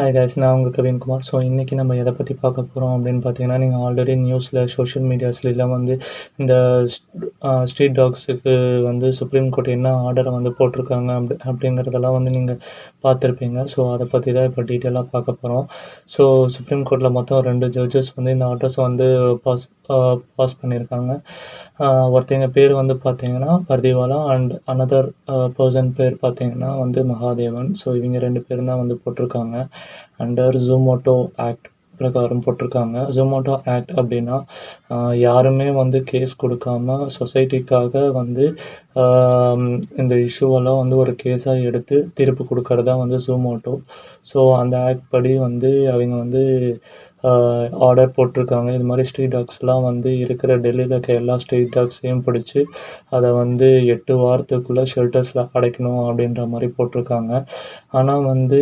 Hi guys, நான் உங்கள் Kavinkumar. So இன்றைக்கி நம்ம எதை பற்றி பார்க்க போகிறோம் அப்படின்னு பார்த்தீங்கன்னா, நீங்கள் ஆல்ரெடி நியூஸில் சோஷியல் மீடியாஸ்லாம் வந்து இந்த ஸ்ட்ரீட் டாக்ஸுக்கு வந்து சுப்ரீம் கோர்ட் என்ன ஆர்டரை வந்து போட்டிருக்காங்க அப்படிங்கிறதெல்லாம் வந்து நீங்கள் பார்த்துருப்பீங்க. ஸோ அதை பற்றி தான் இப்போ டீட்டெயிலாக பார்க்க போகிறோம். ஸோ சுப்ரீம் கோர்ட்டில் மொத்தம் 2 ஜட்ஜஸ் வந்து இந்த ஆர்டர்ஸை வந்து பாஸ் பண்ணியிருக்காங்க. ஒருத்தங்க பேர் வந்து பார்த்தீங்கன்னா பர்திவாலா அண்ட் அனதர் பர்சன் பேர் பார்த்தீங்கன்னா வந்து மகாதேவன். ஸோ இவங்க 2 பேரும் தான் வந்து போட்டிருக்காங்க. அண்டர் ஜூமோட்டோ ஆக்ட் பிரகாரம் போட்டிருக்காங்க. ஜூமோட்டோ ஆக்ட் அப்படின்னா யாருமே வந்து கேஸ் கொடுக்காம சொசைட்டிக்காக வந்து இந்த இஷ்யூவெல்லாம் வந்து ஒரு கேஸாக எடுத்து தீர்ப்பு கொடுக்கறதா வந்து ஜூமோட்டோ. ஸோ அந்த ஆக்ட் படி வந்து அவங்க வந்து ஆர்டர் போட்டிருக்காங்க. இது மாதிரி ஸ்ட்ரீட் டாக்ஸ்லாம் வந்து இருக்கிற டெல்லியில் இருக்க எல்லா ஸ்ட்ரீட் டாக்ஸையும் பிடிச்சி அதை வந்து 8 வாரத்துக்குள்ளே ஷெல்டர்ஸில் அடைக்கணும் அப்படின்ற மாதிரி போட்டிருக்காங்க. ஆனால் வந்து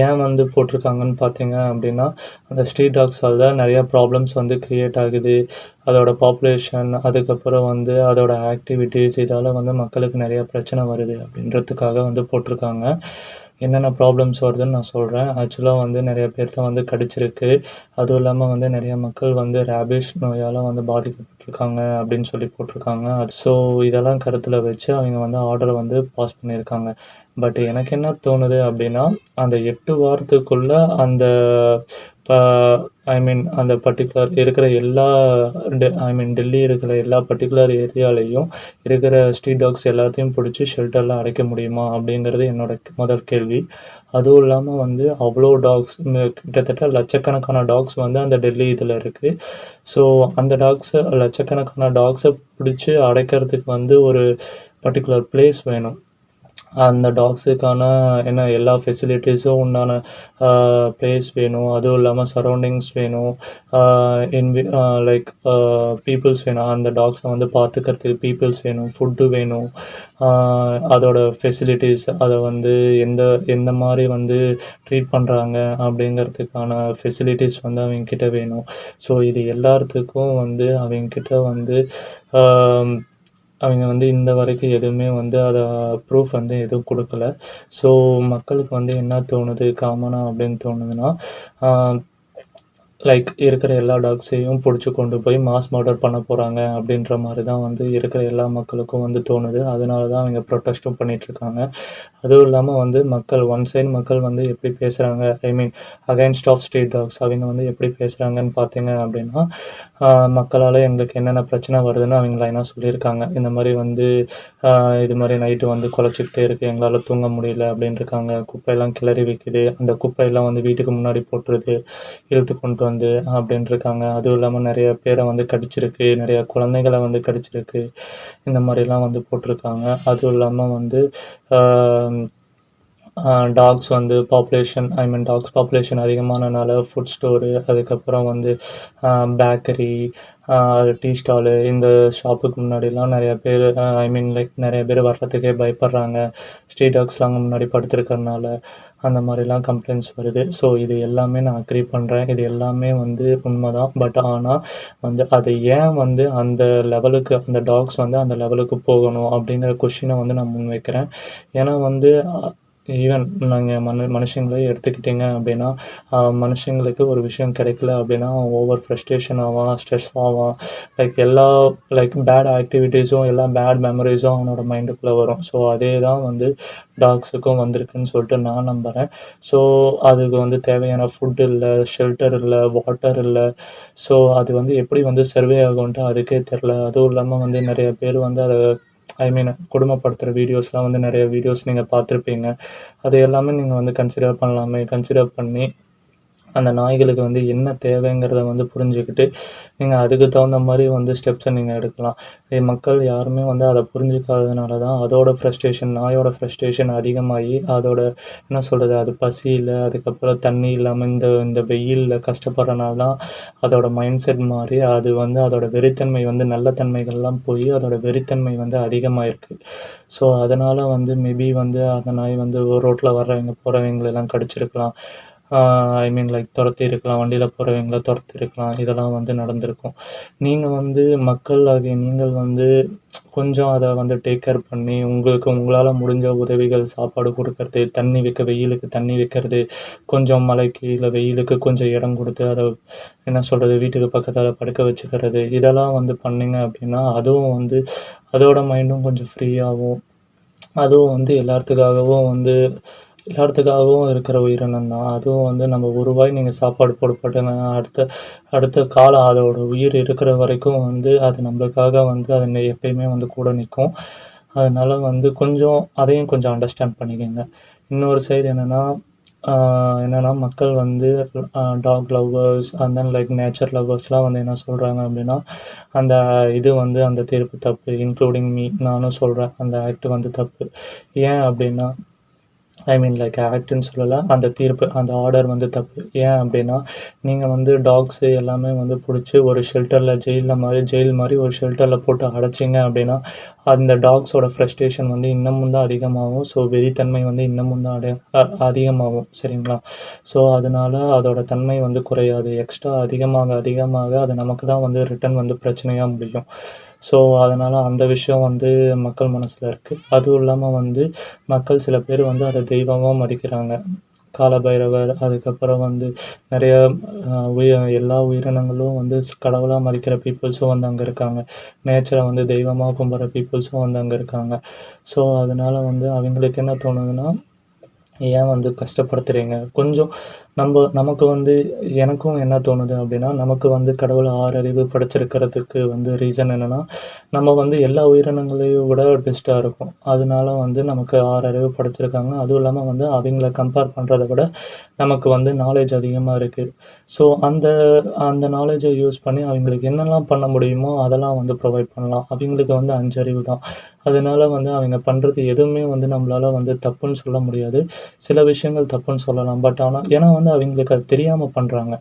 ஏன் வந்து போட்டிருக்காங்கன்னு பார்த்தீங்க அப்படின்னா, அந்த ஸ்ட்ரீட் டாக்ஸால் தான் நிறையா ப்ராப்ளம்ஸ் வந்து க்ரியேட் ஆகுது. அதோட பாப்புலேஷன், அதுக்கப்புறம் வந்து அதோட ஆக்டிவிட்டீஸ், இதால் வந்து மக்களுக்கு நிறையா பிரச்சனை வருது அப்படின்றதுக்காக வந்து போட்டிருக்காங்க. என்னென்ன ப்ராப்ளம்ஸ் வருதுன்னு நான் சொல்கிறேன். ஆக்சுவலாக வந்து நிறைய பேர்த்த வந்து கடிச்சிருக்கு. அதுவும் இல்லாமல் வந்து நிறைய மக்கள் வந்து ரேபிஸ் நோயால் வந்து பாதிக்கப்பட்டிருக்காங்க அப்படின்னு சொல்லி போட்டிருக்காங்க. ஸோ இதெல்லாம் கருத்தில் வச்சு அவங்க வந்து ஆர்டரை வந்து பாஸ் பண்ணியிருக்காங்க. பட் எனக்கு என்ன தோணுது அப்படின்னா, அந்த 8 வாரத்துக்குள்ளே அந்த அந்த பர்ட்டிகுலர் இருக்கிற எல்லா டெல்லி இருக்கிற எல்லா பர்ட்டிகுலர் ஏரியாலையும் இருக்கிற ஸ்ட்ரீட் டாக்ஸ் எல்லாத்தையும் பிடிச்சி ஷெல்டரில் அடைக்க முடியுமா அப்படிங்கிறது என்னோட முதல் கேள்வி. அதுவும் இல்லாமல் வந்து அவ்வளோ டாக்ஸ், கிட்டத்தட்ட லட்சக்கணக்கான டாக்ஸ் வந்து அந்த டெல்லி இதில் இருக்குது. ஸோ அந்த லட்சக்கணக்கான டாக்ஸை பிடிச்சி அடைக்கிறதுக்கு வந்து ஒரு பர்ட்டிகுலர் பிளேஸ் வேணும். அந்த டாக்ஸுக்கான எல்லா ஃபெசிலிட்டிஸும் உண்டான பிளேஸ் வேணும். அதுவும் இல்லாமல் சரௌண்டிங்ஸ் வேணும். லைக் பீப்புள்ஸ் வேணும். அந்த டாக்ஸை வந்து பார்த்துக்கிறதுக்கு பீப்புள்ஸ் வேணும். ஃபுட்டு வேணும். அதோட ஃபெசிலிட்டிஸ், அதை வந்து எந்த மாதிரி வந்து ட்ரீட் பண்ணுறாங்க அப்படிங்கிறதுக்கான ஃபெசிலிட்டிஸ் வந்து அவங்கக்கிட்ட வேணும். ஸோ இது எல்லாத்துக்கும் வந்து அவங்கக்கிட்ட வந்து அவங்க வந்து இந்த வரைக்கும் எதுவுமே வந்து அதை ப்ரூஃப் வந்து எதுவும் கொடுக்கல. ஸோ மக்களுக்கு வந்து என்ன தோணுது காமனாக அப்படின்னு தோணுதுன்னா, லைக் இருக்கிற எல்லா டாக்ஸையும் பிடிச்சி கொண்டு போய் மாஸ் மர்டர் பண்ண போகிறாங்க அப்படின்ற மாதிரி தான் வந்து இருக்கிற எல்லா மக்களுக்கும் வந்து தோணுது. அதனால தான் அவங்க ப்ரொட்டஸ்ட்டும் பண்ணிகிட்ருக்காங்க. அதுவும் இல்லாமல் வந்து ஒன் சைடு மக்கள் வந்து எப்படி பேசுகிறாங்க, அகைன்ஸ்ட் ஆஃப் ஸ்ட்ரீட் டாக்ஸ் அவங்க வந்து எப்படி பேசுகிறாங்கன்னு பார்த்தீங்க அப்படின்னா, மக்களால் எங்களுக்கு என்னென்ன பிரச்சனை வருதுன்னு அவங்க லைனாக சொல்லியிருக்காங்க. இந்த மாதிரி வந்து இது மாதிரி நைட்டு வந்து குலைச்சிக்கிட்டே இருக்குது, எங்களால் தூங்க முடியல அப்படின்ட்டுருக்காங்க. குப்பையெல்லாம் கிளறி வைக்குது, அந்த குப்பையெல்லாம் வந்து வீட்டுக்கு முன்னாடி போட்டுருது, இழுத்து கொண்டு வந்து அப்படின்ட்டுருக்காங்க. அதுவும் இல்லாமல் நிறைய பேரை வந்து கடிச்சிருக்கு, நிறையா குழந்தைகளை வந்து கடிச்சிருக்கு, இந்த மாதிரிலாம் வந்து போட்டிருக்காங்க. அதுவும் இல்லாமல் வந்து டாக்ஸ் வந்து டாக்ஸ் பாப்புலேஷன் அதிகமானனால ஃபுட் ஸ்டோரு, அதுக்கப்புறம் வந்து பேக்கரி, டீ ஸ்டாலு, இந்த ஷாப்புக்கு முன்னாடிலாம் நிறையா பேர் நிறைய பேர் வர்றதுக்கே பயப்படுறாங்க. ஸ்ட்ரீட் டாக்ஸ்லாம் முன்னாடி படுத்துருக்கறனால அந்த மாதிரிலாம் கம்ப்ளைண்ட்ஸ் வருது. ஸோ இது எல்லாமே நான் அக்ரி பண்ணுறேன். இது எல்லாமே வந்து உண்மை தான். பட் ஆனால் வந்து அது ஏன் வந்து அந்த லெவலுக்கு அந்த டாக்ஸ் வந்து அந்த லெவலுக்கு போகணும் அப்படிங்கிற கொஷினை வந்து நான் முன்வைக்கிறேன். ஏன்னா வந்து ஈவன் நாங்கள் மனுஷங்களே எடுத்துக்கிட்டிங்க அப்படின்னா, மனுஷங்களுக்கு ஒரு விஷயம் கிடைக்கல அப்படின்னா ஓவர் ஃப்ரஸ்ட்ரேஷன் ஆவான், ஸ்ட்ரெஸ் ஆவான். பேட் ஆக்டிவிட்டீஸும் எல்லா பேட் மெமரிஸும் அவனோட மைண்டுக்குள்ளே வரும். ஸோ அதே தான் வந்து டாக்ஸுக்கும் வந்திருக்குன்னு சொல்லிட்டு நான் நம்புகிறேன். ஸோ அதுக்கு வந்து தேவையான ஃபுட் இல்லை, ஷெல்டர் இல்லை, வாட்டர் இல்லை. ஸோ அது வந்து எப்படி வந்து சர்வே ஆகும்ன்ட்டு அதுக்கே தெரில. அதுவும் இல்லாமல் வந்து நிறைய பேர் வந்து அதை கொடுமைப்படுத்துகிற வீடியோஸ்லாம் வந்து நிறைய வீடியோஸ் நீங்கள் பார்த்துருப்பீங்க. அது எல்லாமே நீங்கள் வந்து கன்சிடர் பண்ணி அந்த நாய்களுக்கு வந்து என்ன தேவைங்கிறத வந்து புரிஞ்சுக்கிட்டு நீங்கள் அதுக்கு தகுந்த மாதிரி வந்து ஸ்டெப்ஸை நீங்கள் எடுக்கலாம். மக்கள் யாருமே வந்து அதை புரிஞ்சுக்காததுனால தான் நாயோட ஃப்ரஸ்ட்ரேஷன் அதிகமாகி அதோட அது பசியில், அதுக்கப்புறம் தண்ணி இல்லாமல் இந்த வெயிலில் கஷ்டப்படுறனால தான் அதோட மைண்ட் செட் மாறி அது வந்து அதோட வெறித்தன்மை வந்து நல்ல தன்மைகள்லாம் போய் அதோட வெறித்தன்மை வந்து அதிகமாகிருக்கு. ஸோ அதனால் வந்து மேபி வந்து அந்த நாய் வந்து ரோட்டில் வர்றவங்க போகிறவங்களெல்லாம் கடிச்சிருக்கலாம். ஐ மீன் லைக் தொரத்தியிருக்கலாம். வண்டியில போறவங்கள தொரத்தியிருக்கலாம். இதெல்லாம் வந்து நடந்திருக்கும். நீங்க வந்து மக்கள் ஆகிய நீங்கள் வந்து கொஞ்சம் அத வந்து டேக் கேர் பண்ணி, உங்களால முடிஞ்ச உதவிகள் சாப்பாடு குடுக்கறது, வெயிலுக்கு தண்ணி வைக்கிறது, கொஞ்சம் மழைக்கு இல்ல வெயிலுக்கு கொஞ்சம் இடம் குடுத்து, அத என்ன சொல்றது, வீட்டுக்கு பக்கத்தால படுக்க வச்சுக்கிறது. இதெல்லாம் வந்து பண்ணீங்க அப்டின்னா, அதுவும் வந்து அதோட மைண்டும் கொஞ்சம் ஃப்ரீயாவும், அதுவும் வந்து எல்லாத்துக்காகவும் இருக்கிற உயிரினம் தான். அதுவும் வந்து நம்ம ஒரு வாய் நீங்க சாப்பாடு போடப்பட்டனா, அடுத்த அடுத்த காலம் அதோட உயிர் இருக்கிற வரைக்கும் வந்து அது நம்மளுக்காக வந்து அது எப்பயுமே வந்து கூட நிக்கும். அதனால வந்து கொஞ்சம் அதையும் கொஞ்சம் அண்டர்ஸ்டாண்ட் பண்ணிக்கங்க. இன்னொரு சைடு ஆ என்னன்னா மக்கள் வந்து dog lovers and then like nature லவ்வர்ஸ்லாம் வந்து என்ன சொல்றாங்க அப்டின்னா, அந்த இது வந்து அந்த தீர்ப்பு தப்பு. இன்க்ளூடிங் மீ நானும் சொல்றேன். அந்த ஆக்ட் வந்து தப்பு. ஏன் அப்டின்னா ஐ மீன் லைக் ஆக்ட்ன்னு சொல்லல. அந்த தீர்ப்பு, அந்த ஆர்டர் வந்து தப்பு. ஏன் அப்டின்னா, நீங்க வந்து டாக்ஸு எல்லாமே வந்து புடிச்சு ஒரு ஜெயில் மாரி ஒரு ஷெல்டர்ல போட்டு அடைச்சீங்க அப்டின்னா, அந்த டாக்ஸோட ஃப்ரஸ்ட்ரேஷன் வந்து இன்னமும் தான் அதிகமாகும். ஸோ, வெறித்தன்மை வந்து இன்னமும் தான் அதிகமாகும். சரிங்களா? ஸோ, அதனால அதோட தன்மை வந்து குறையாது. எக்ஸ்ட்ரா அதிகமாக அது நமக்கு தான் வந்து ரிட்டர்ன் வந்து பிரச்சனையா முடியும். ஸோ, அதனால அந்த விஷயம் வந்து மக்கள் மனசுல இருக்கு. அதுவும் இல்லாம வந்து மக்கள் சில பேர் வந்து அத தெய்வமா மதிக்கிறாங்க. காலபைரவர், அதுக்கப்புறம் வந்து நெறைய எல்லா உயிரினங்களும் வந்து கடவுளா மதிக்கிற பீப்பிள்ஸும் வந்து அங்க இருக்காங்க. நேச்சர வந்து தெய்வமா கும்பிடுற பீப்பிள்ஸும் வந்து அங்க இருக்காங்க. ஸோ, அதனால வந்து அவங்களுக்கு என்ன தோணுதுன்னா, ஏன் வந்து கஷ்டப்படுத்துறீங்க? கொஞ்சம் நமக்கு வந்து எனக்கும் என்ன தோணுது அப்டின்னா, நமக்கு வந்து கடவுள் 6 அறிவு படைச்சிருக்கிறதுக்கு வந்து ரீசன் என்னன்னா, நம்ம வந்து எல்லா உயிரினங்களையும் விட பெஸ்ட்டா இருக்கோம். அதனால வந்து நமக்கு 6 அறிவு படைச்சிருக்காங்க. அதுவும் இல்லாம வந்து அவைங்கள கம்பேர் பண்றத விட நமக்கு வந்து நாலேட்ஜ் அதிகமா இருக்கு. ஸோ, அந்த அந்த நாலேட்ஜ யூஸ் பண்ணி அவைங்களுக்கு என்னலாம் பண்ண முடியுமோ, அதெல்லாம் வந்து ப்ரொவைட் பண்ணலாம். அவைங்களுக்கு வந்து 5 அறிவு தான். அதனால வந்து அவைங்க பண்றது எதுவுமே வந்து நம்மளால வந்து தப்புன்னு சொல்ல முடியாது. சில விஷயங்கள் தப்புன்னு சொல்லலாம். ஏன்னா வந்து அவைங்களுக்கு அது தெரியாம பண்றாங்க.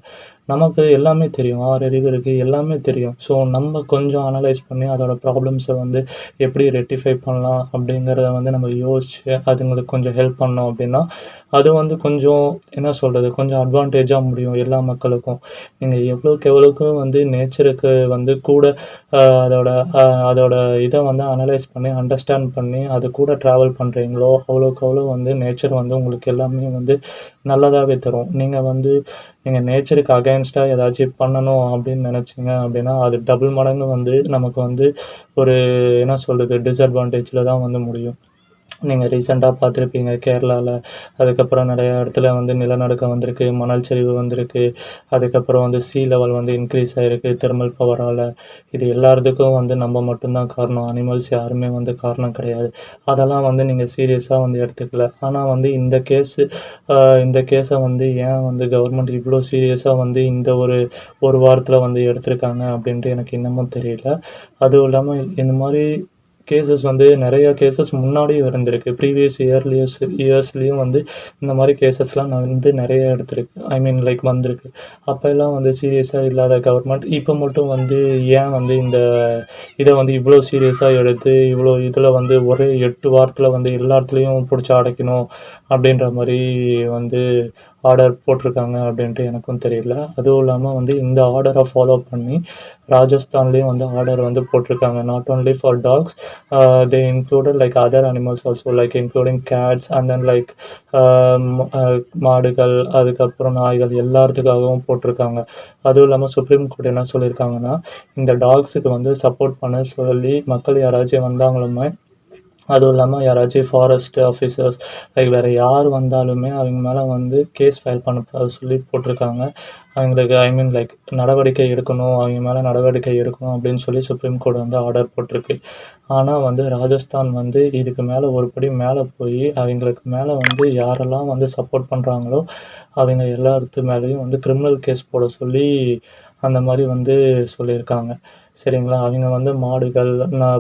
நமக்கு எல்லாமே தெரியும். 6 அறிவு இருக்கு. எல்லாமே தெரியும். ஸோ, நம்ம கொஞ்சம் அனலைஸ் பண்ணி அதோட ப்ராப்ளம்ஸ வந்து எப்படி ரெக்டிஃபை பண்ணலாம் அப்படிங்கிறத வந்து நம்ம யோசிச்சு, அதுங்களுக்கு கொஞ்சம் ஹெல்ப் பண்ணோம் அப்படின்னா, அது வந்து கொஞ்சம் என்ன சொல்றது, கொஞ்சம் அட்வான்டேஜா முடியும் எல்லா மக்களுக்கும். நீங்க எவ்வளோக்கு வந்து நேச்சருக்கு வந்து கூட அ அதோட அதோட இத வந்து அனலைஸ் பண்ணி, அண்டர்ஸ்டாண்ட் பண்ணி, அது கூட ட்ராவல் பண்றீங்களோ, அவ்வளோக்கு அவ்வளோ வந்து நேச்சர் வந்து உங்களுக்கு எல்லாமே வந்து நல்லதாவே தரும். நீங்க நேச்சருக்கு அகைன்ஸ்ட்டா ஏதாச்சும் பண்ணணும் அப்படின்னு நினைச்சீங்க அப்படின்னா, அது டபுள் மடங்கு வந்து நமக்கு வந்து ஒரு என்ன சொல்றது, டிஸ்அட்வான்டேஜ்ல தான் வந்து முடியும். நீங்க ரீசென்ட்டா பார்த்துருப்பீங்க கேரளால. அதுக்கப்புறம் நெறைய இடத்துல வந்து நிலநடுக்கம் வந்திருக்கு, மணல் சரிவு வந்திருக்கு. அதுக்கப்புறம் வந்து சீ லெவல் வந்து இன்க்ரீஸ் ஆயிருக்கு தெர்மல் பவரால. இது எல்லாத்துக்கும் வந்து நம்ம மட்டும் தான் காரணம். அனிமல்ஸ் யாருமே வந்து காரணம் கிடையாது. அதெல்லாம் வந்து நீங்க சீரியஸா வந்து எடுத்துக்கல. ஆனா வந்து அ இந்த கேஸ வந்து ஏன் வந்து கவர்மெண்ட் இவ்ளோ சீரியஸா வந்து இந்த ஒரு வாரத்துல வந்து எடுத்திருக்காங்க அப்படின்ட்டு எனக்கு இன்னமும் தெரியல. அதுவும் இல்லாம இந்த மாரி கேஸஸ் நெறைய கேஸஸ் முன்னாடியும் இருந்திருக்கு. ப்ரீவியஸ் இயர்ஸ்லயும் வந்து இந்த மாரி கேஸஸ்லாம் நான் வந்து நெறைய எடுத்திருக்கு. ஐ மீன் லைக் வந்திருக்கு. அப்பல்லாம் வந்து சீரியஸா இல்லாத கவர்மெண்ட், இப்ப மட்டும் வந்து ஏன் வந்து இத வந்து இவ்ளோ சீரியஸா எடுத்து, இவ்ளோ இதுல வந்து ஒரே 8 வாரத்துல வந்து எல்லா இடத்துலயும் புடிச்சு அடைக்கணும், அப்படின்ற மாரி வந்து ஆர்டர் போட்டிருக்காங்க அப்படின்ட்டு எனக்கும் தெரியல. அதுவும் இல்லாம வந்து இந்த ஆர்டர ஃபாலோ பண்ணி ராஜஸ்தான்லயும் வந்து ஆர்டர் வந்து போட்டிருக்காங்க. Not only for tax, they included like other animals also like including cats and then like மாடுகள், அதுக்கப்புறம் நாய்கள் எல்லாத்துக்காகவும் போட்டிருக்காங்க. அதுவும் இல்லாம சுப்ரீம் கோர்ட் என்ன சொல்லியிருக்காங்கன்னா, இந்த டாக்ஸுக்கு வந்து சப்போர்ட் பண்ண சொல்லி மக்கள் யாராச்சும் வந்தாங்களுமே, அதுவும் இல்லாம யாராச்சும் ஃபாரஸ்ட் ஆஃபீசர்ஸ் லைக் வேற யார் வந்தாலுமே அவங்க மேல வந்து கேஸ் ஃபைல் பண்ண சொல்லி போட்டிருக்காங்க. அவங்களுக்கு ஐ மீன் லைக் நடவடிக்கை எடுக்கணும், அவங்க மேல நடவடிக்கை எடுக்கணும் அப்படின்னு சொல்லி சுப்ரீம் கோர்ட் வந்து ஆர்டர் போட்டிருக்கு. ஆனா வந்து ராஜஸ்தான் வந்து இதுக்கு மேல ஒரு படி மேல போயி, அவங்களுக்கு மேல வந்து யாரெல்லாம் வந்து சப்போர்ட் பண்றாங்களோ, அவங்க எல்லாத்து மேலயும் வந்து கிரிமினல் கேஸ் போட சொல்லி அந்த மாரி வந்து சொல்லியிருக்காங்க. சரிங்களா? அவிங்க வந்து மாடுகள்,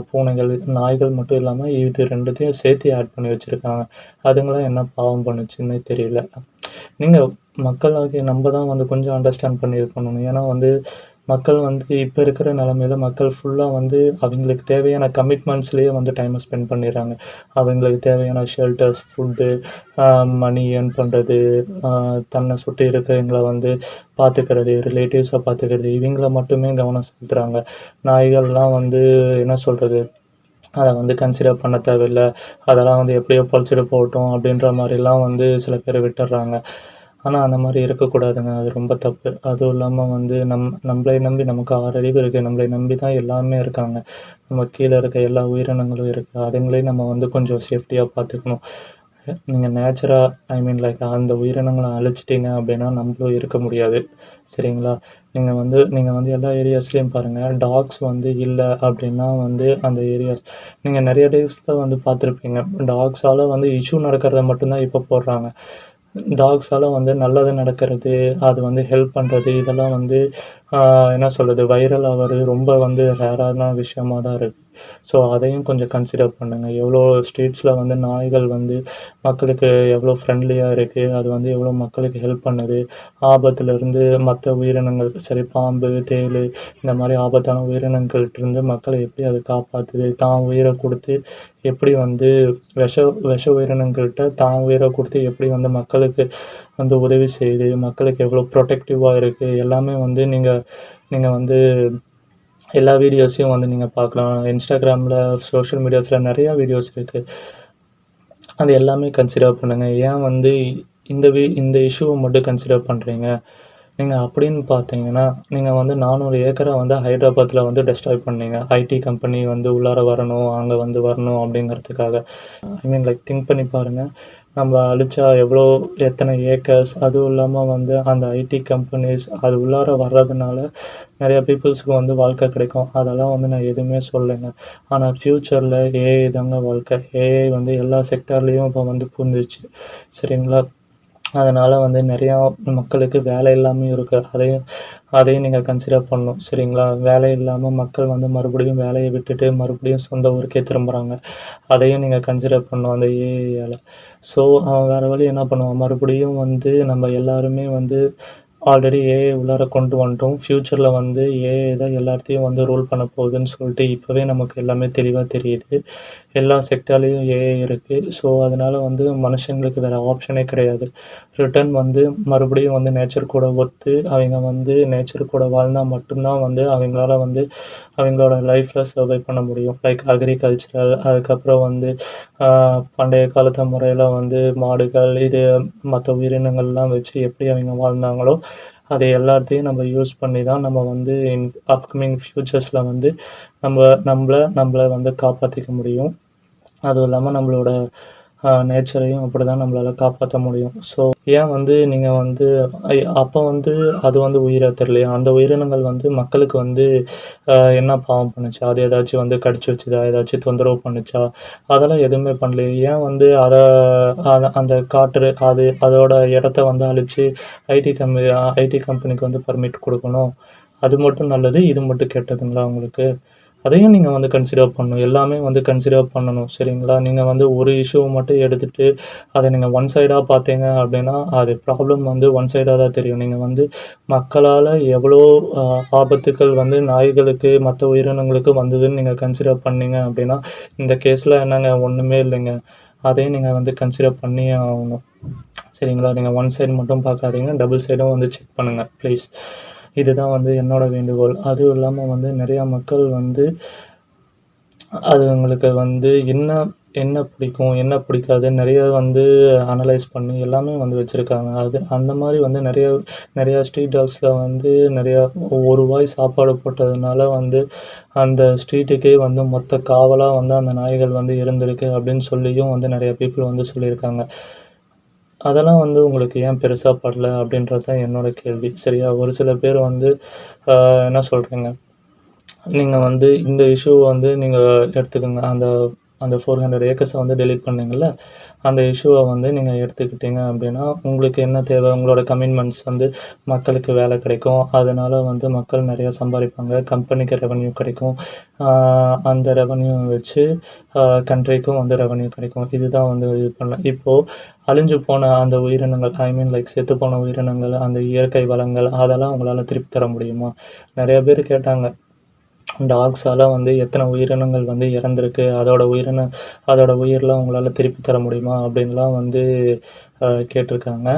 பூனைகள், நாய்கள் மட்டும் இல்லாம இது 2த்தையும் சேர்த்து ஆட் பண்ணி வச்சிருக்காங்க. அதுங்கலாம் என்ன பாவம் பண்ணுச்சுன்னே தெரியல. நீங்க மக்களாகிய நம்ப தான் வந்து கொஞ்சம் அண்டர்ஸ்டாண்ட் பண்ணி இது பண்ணணும். ஏன்னா வந்து மக்கள் வந்து இப்ப இருக்கிற நிலைமையில மக்கள் ஃபுல்லா வந்து அவங்களுக்கு தேவையான கமிட்மெண்ட்ஸ்லயே வந்து டைம ஸ்பெண்ட் பண்ணிர்றாங்க. அவங்களுக்கு தேவையான ஷெல்டர்ஸ், ஃபுட்டு, அ மணி ஏர்ன் பண்றது, அ தன்னை சுற்றி இருக்கிறவங்கள வந்து பார்த்துக்கிறது, ரிலேட்டிவ்ஸ பார்த்துக்கிறது, இவங்கள மட்டுமே கவனம் செலுத்துறாங்க. நாய்கள்லாம் வந்து என்ன சொல்றது? அத வந்து கன்சிடர் பண்ண தேவையில்ல. அதெல்லாம் வந்து எப்படியோ பொழச்சுட்டு போகட்டும் அப்படின்ற மாரிலாம் வந்து சில பேர் விட்டுர்றாங்க. ஆனா அந்த மாரி இருக்கக்கூடாதுங்க. அது ரொம்ப தப்பு. அதுவும் இல்லாம வந்து நம்மளை நம்பி நமக்கு 6 அறிவு இருக்கு. நம்மளை நம்பி தான் எல்லாமே இருக்காங்க. நம்ம கீழ இருக்க எல்லா உயிரினங்களும் இருக்கு. அதுங்களையும் நம்ம வந்து கொஞ்சம் சேஃப்டியா பார்த்துக்கணும். நீங்க நேச்சரா ஐ மீன் லைக் அந்த உயிரினங்கள அழிச்சிட்டீங்க அப்படின்னா, நம்மளும் இருக்க முடியாது. சரிங்களா? நீங்க வந்து எல்லா ஏரியாஸ்லயும் பாருங்க, டாக்ஸ் வந்து இல்ல அப்படின்னா வந்து அந்த ஏரியாஸ் நீங்க நெறைய டேஸ்ல வந்து பார்த்துருப்பீங்க. டாக்ஸால வந்து இஷ்யூ நடக்கிறத மட்டும் தான் இப்ப போடுறாங்க. டாக்ஸால வந்து நல்லது நடக்கிறது, அது வந்து ஹெல்ப் பண்றது, இதெல்லாம் வந்து ஆ என்ன சொல்றது? வைரல் ஆவறது ரொம்ப வந்து ரேரான விஷயமா தான் இருக்கு. ஸோ அதையும் கொஞ்சம் கன்சிடர் பண்ணுங்க. எவ்வளோ ஸ்ட்ரீட்ஸ்ல வந்து நாய்கள் வந்து மக்களுக்கு எவ்வளோ ஃப்ரெண்ட்லியா இருக்கு. அது வந்து எவ்வளோ மக்களுக்கு ஹெல்ப் பண்ணுது. ஆபத்துலருந்து மத்த உயிரினங்கள் சரி பாம்பு, தேளு இந்த மாரி ஆபத்தான உயிரினங்கள்ட்டருந்து மக்கள எப்படி அது காப்பாத்துது. தான் உயிர குடுத்து எப்படி வந்து விஷ விஷ உயிரினங்கள்ட்ட தான் உயிர குடுத்து எப்படி வந்து மக்களுக்கு வந்து உதவி செய்யுது. மக்களுக்கு எவ்வளோ ப்ரொடெக்டிவா இருக்கு. எல்லாமே வந்து நீங்க நீங்க வந்து எல்லா வீடியோஸையும் வந்து நீங்க பார்க்கலாம். Instagramல, சோஷியல் மீடியாஸ்ல நெறையா வீடியோஸ் இருக்கு. அது எல்லாமே கன்சிடர் பண்ணுங்க. ஏன் வந்து இந்த இஷ்யூவ மட்டும் கன்சிடர் பண்றீங்க? நீங்க அப்படின்னு பார்த்தீங்கன்னா, நீங்க வந்து 400 ஏக்கர வந்து ஹைதராபாத்ல வந்து டெஸ்ட்ராய் பண்ணீங்க. ஐடி கம்பெனி வந்து உள்ளார வரணும், அங்க வந்து வரணும் அப்படிங்கிறதுக்காக. ஐ மீன் லைக் திங்க் பண்ணி பாருங்க. நம்ம அழிச்சா எத்தனை ஏக்கர்ஸ் அதுவும் இல்லாம வந்து அந்த ஐடி கம்பெனிஸ் அது உள்ளார வர்றதுனால நெறைய பீப்பிள்ஸ்க்கு வந்து வாழ்க்கை கிடைக்கும். அதெல்லாம் வந்து நான் எதுவுமே சொல்லலைங்க. ஆனா ஃப்யூச்சர்ல ஏஐ தாங்க வாழ்க்கை. ஏஐ வந்து எல்லா செக்டார்லயும் இப்ப வந்து புகுந்துருச்சு. சரிங்களா? அதனால வந்து நெறையா மக்களுக்கு வேலை இல்லாமயும் இருக்கு. அதையும் அதையும் நீங்க கன்சிடர் பண்ணணும். சரிங்களா? வேலை இல்லாம மக்கள் வந்து மறுபடியும் வேலைய விட்டுட்டு மறுபடியும் சொந்த ஊருக்கே திரும்புறாங்க. அதையும் நீங்க கன்சிடர் பண்ணணும் அந்த ஏஐயால. ஸோ, அவன் வேற வழி என்ன பண்ணுவான்? மறுபடியும் வந்து நம்ம எல்லாருமே வந்து ஆல்ரெடி ஏஐ உள்ளார கொண்டு வந்துட்டோம். ஃப்யூச்சர்ல வந்து ஏஐ தான் எல்லாத்தையும் வந்து ரூல் பண்ண போகுதுன்னு சொல்லிட்டு இப்பவே நமக்கு எல்லாமே தெளிவா தெரியுது. எல்லா செக்டார்லயும் ஏஐ இருக்கு. ஸோ, அதனால வந்து மனுஷங்களுக்கு வேற ஆப்ஷனே கிடையாது. ரிட்டர்ன் வந்து மறுபடியும் வந்து நேச்சர் கூட ஒத்து, அவைங்க வந்து நேச்சர் கூட வாழ்ந்தா மட்டும் தான் வந்து அவைங்களால வந்து அவங்களோட லைஃப்ல சர்வை பண்ண முடியும். லைக் அக்ரிகல்ச்சரல் அதுக்கப்புறம் வந்து ஆ பண்டைய காலத்து முறையில வந்து மாடுகள், மத்த உயிரினங்கள்லாம் வச்சு எப்படி அவைங்க வாழ்ந்தாங்களோ, அது எல்லாத்தையும் நம்ம யூஸ் பண்ணி தான் நம்ம வந்து அப்கமிங் ஃபியூச்சர்ஸ்ல வந்து நம்பள வந்து காப்பாத்திக்க முடியும். அதுவும் இல்லாம நம்மளோட நேச்சரையும் அப்படிதான் நம்மளால காப்பாத்த முடியும். ஸோ ஏன் வந்து நீங்க வந்து அப்ப வந்து அது வந்து உயிரா தெரியலையா? அந்த உயிரினங்கள் வந்து மக்களுக்கு வந்து என்ன பாவம் பண்ணுச்சு? அது ஏதாச்சும் வந்து கடிச்சு வச்சுதா? ஏதாச்சும் தொந்தரவு பண்ணுச்சா? அதெல்லாம் எதுவுமே பண்ணலையே. ஏன் வந்து அந்த காற்று அதோட இடத்த வந்து அழிச்சு ஐடி கம்பெனிக்கு வந்து பர்மிட் குடுக்கணும். அது மட்டும் நல்லது, இது மட்டும் கெட்டதுங்களா உங்களுக்கு? அதையும் நீங்க வந்து கன்சிடர் பண்ணணும். எல்லாமே வந்து கன்சிடர் பண்ணணும். சரிங்களா? நீங்க வந்து ஒரு இஷ்யூவ மட்டும் எடுத்துட்டு, அத நீங்க ஒன் சைடா பார்த்தீங்க அப்படின்னா, அது ப்ராப்ளம் வந்து ஒன் சைடா தான் தெரியும். நீங்க வந்து மக்களால எவ்வளோ அ ஆபத்துக்கள் வந்து நாய்களுக்கு, மத்த உயிரினங்களுக்கு வந்ததுன்னு நீங்க கன்சிடர் பண்ணீங்க அப்படின்னா, இந்த கேஸ்ல என்னங்க ஒண்ணுமே இல்லைங்க. அதையும் நீங்க வந்து கன்சிடர் பண்ணியே ஆகணும். சரிங்களா? நீங்க ஒன் சைடு மட்டும் பார்க்காதீங்க. டபுள் சைடும் வந்து செக் பண்ணுங்க ப்ளீஸ். இதுதான் வந்து என்னோட வேண்டுகோள். அதுவும் இல்லாம வந்து நெறையா மக்கள் வந்து அதுங்களுக்கு வந்து என்ன என்ன பிடிக்கும், என்ன பிடிக்காதுன்னு நெறைய வந்து அனலைஸ் பண்ணி எல்லாமே வந்து வச்சிருக்காங்க. அந்த மாரி வந்து நெறையா ஸ்ட்ரீட் டாக்ஸ்ல வந்து நெறையா ஒரு வாய் சாப்பாடு போட்டதுனால வந்து அந்த ஸ்ட்ரீட்டுக்கே வந்து மொத்த காவலா வந்து அந்த நாய்கள் வந்து இருந்திருக்கு அப்படின்னு சொல்லியும் வந்து நெறைய பீப்பிள் வந்து சொல்லியிருக்காங்க. அதெல்லாம் வந்து உங்களுக்கு ஏன் பெருசா படல அப்படின்றது தான் என்னோட கேள்வி. சரியா? ஒரு சில பேர் வந்து என்ன சொல்றீங்க? நீங்க வந்து இந்த இஷ்யூ வந்து நீங்க எடுத்துக்கங்க. அந்த அந்த 400 ஏக்கர்ஸ வந்து டெலீட் பண்ணீங்கல்ல, அந்த இஷ்யூவ வந்து நீங்க எடுத்துக்கிட்டீங்க அப்டின்னா, உங்களுக்கு என்ன தேவை? உங்களோட கமிட்மெண்ட்ஸ் வந்து மக்களுக்கு வேலை கிடைக்கும். அதனால வந்து மக்கள் நெறைய சம்பாரிப்பாங்க. கம்பெனிக்கு ரெவென்யூ கிடைக்கும். ஆ அந்த ரெவென்யூ வச்சு கண்ட்ரிக்கும் வந்து ரெவென்யூ கிடைக்கும். இதுதான் வந்து இது பண்ணலாம். இப்போ அழிஞ்சு போன அந்த உயிரினங்கள் ஐ மீன் லைக் செத்துப்போன உயிரினங்கள், அந்த இயற்கை வளங்கள் அதெல்லாம் உங்களால திருப்பி தர முடியுமா? நெறைய பேர் கேட்டாங்க. டாக்ஸால வந்து எத்தனை உயிரினங்கள் வந்து இறந்திருக்கு. அதோட உயிர்லாம் உங்களால திருப்பி தர முடியுமா? அப்படின்லாம் வந்து கேட்டிருக்காங்க.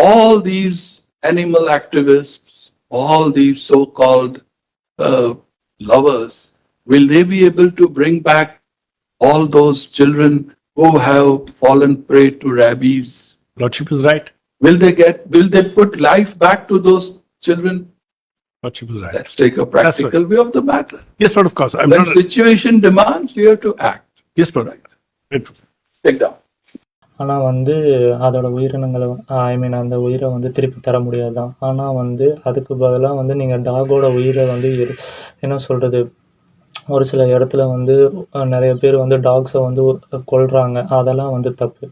All these animal activists, all these so-called lovers, will they be able to bring back all those children who have fallen prey to rabies? Lordship is right. Will they put life back to those children? Lordship is right. Let's take a practical view of the matter. Yes, Lord, of course. I'm When not. situation demands, you have to act. Yes, Lord. Right. Take down. ஆனா வந்து அதோட உயிரினங்கள ஐ மீன் அந்த உயிர வந்து திருப்பி தர முடியாதாம். ஆனா வந்து அதுக்கு பதிலா வந்து நீங்க டாகோட உயிர வந்து என்ன சொல்றது? ஒரு சில இடத்துல வந்து நெறைய பேர் வந்து டாக்ஸ வந்து கொல்றாங்க. அதெல்லாம் வந்து தப்பு.